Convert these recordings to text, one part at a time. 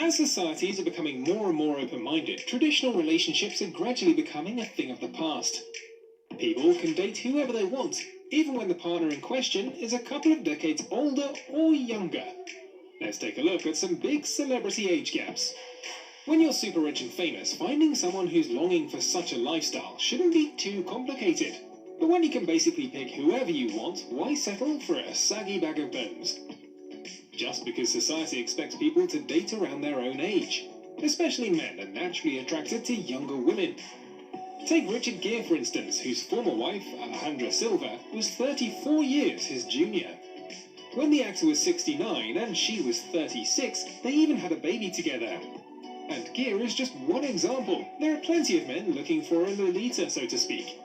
As societies are becoming more and more open-minded, traditional relationships are gradually becoming a thing of the past. People can date whoever they want, even when the partner in question is a couple of decades older or younger. Let's take a look at some big celebrity age gaps. When you're super rich and famous, finding someone who's longing for such a lifestyle shouldn't be too complicated. But when you can basically pick whoever you want, why settle for a saggy bag of bones? Just because society expects people to date around their own age. Especially men are naturally attracted to younger women. Take Richard Gere, for instance, whose former wife, Alejandra Silva, was 34 years his junior. When the actor was 69 and she was 36, they even had a baby together. And Gere is just one example. There are plenty of men looking for a Lolita, so to speak.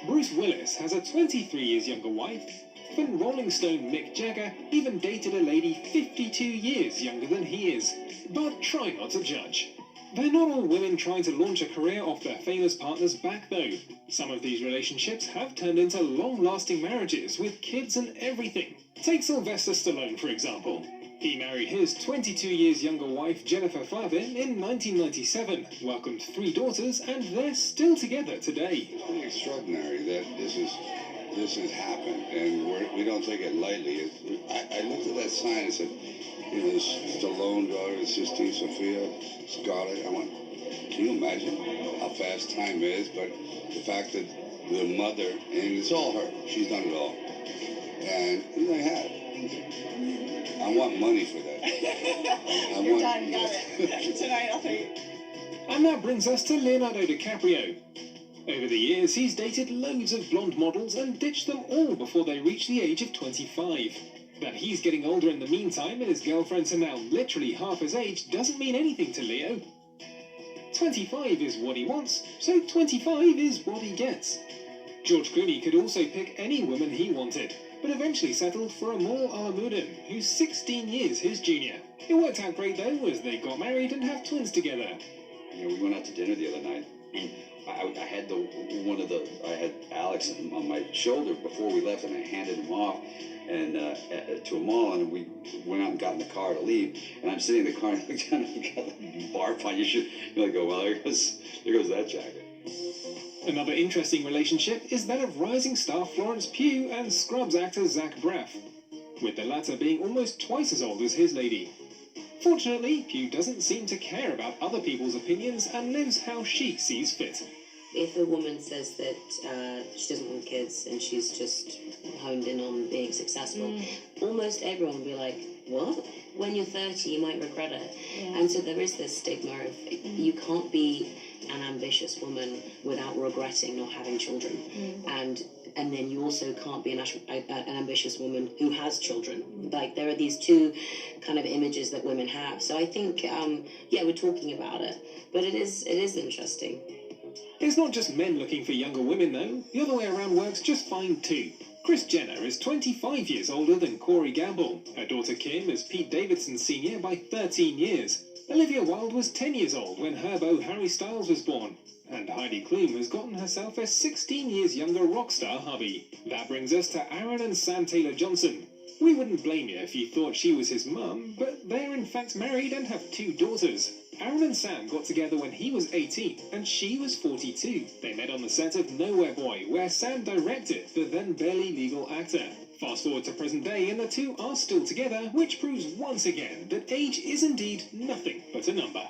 Bruce Willis has a 23 years younger wife, and Rolling Stone Mick Jagger even dated a lady 52 years younger than he is. But try not to judge. They're not all women trying to launch a career off their famous partner's back, though. Some of these relationships have turned into long-lasting marriages with kids and everything. Take Sylvester Stallone, for example. He married his 22 years younger wife, Jennifer Flavin, in 1997, welcomed 3 daughters, and they're still together today. It's pretty extraordinary that this has happened, and we don't take it lightly. I looked at that sign and said, you know, this Stallone daughter, Sistine Sophia, Scarlett. I went, can you imagine how fast time is? But the fact that the mother, and it's all her, she's done it all. And you know, I have. I want money for that. You're done, got it. Tonight I'll pay you. And that brings us to Leonardo DiCaprio. Over the years, he's dated loads of blonde models and ditched them all before they reach the age of 25. That he's getting older in the meantime and his girlfriends are now literally half his age doesn't mean anything to Leo. 25 is what he wants, so 25 is what he gets. George Clooney could also pick any woman he wanted, but eventually settled for Amor Alamudin, who's 16 years his junior. It worked out great though, as they got married and have twins together. You know, we went out to dinner the other night, and I had Alex on my shoulder before we left, and I handed him off and to Amal, and we went out and got in the car to leave. And I'm sitting in the car, and I look down, and you got like barf on your shoe. You're like, oh well, there goes that jacket. Another interesting relationship is that of rising star Florence Pugh and Scrubs actor Zach Braff, with the latter being almost twice as old as his lady. Fortunately, Pugh doesn't seem to care about other people's opinions and lives how she sees fit. If a woman says that she doesn't want kids and she's just honed in on being successful, almost everyone will be like, what? When you're 30, you might regret it. Yeah. And so there is this stigma of you can't be an ambitious woman without regretting not having children. And then you also can't be an ambitious woman who has children. Like, there are these two kind of images that women have. So I think, we're talking about it. But it is interesting. It's not just men looking for younger women, though. The other way around works just fine, too. Kris Jenner is 25 years older than Corey Gamble. Her daughter Kim is Pete Davidson's senior by 13 years. Olivia Wilde was 10 years old when her beau Harry Styles was born. And Heidi Klum has gotten herself a 16 years younger rock star hubby. That brings us to Aaron and Sam Taylor-Johnson. We wouldn't blame you if you thought she was his mum, but they're in fact married and have 2 daughters. Aaron and Sam got together when he was 18 and she was 42. They met on the set of Nowhere Boy, where Sam directed the then barely legal actor. Fast forward to present day and the two are still together, which proves once again that age is indeed nothing but a number.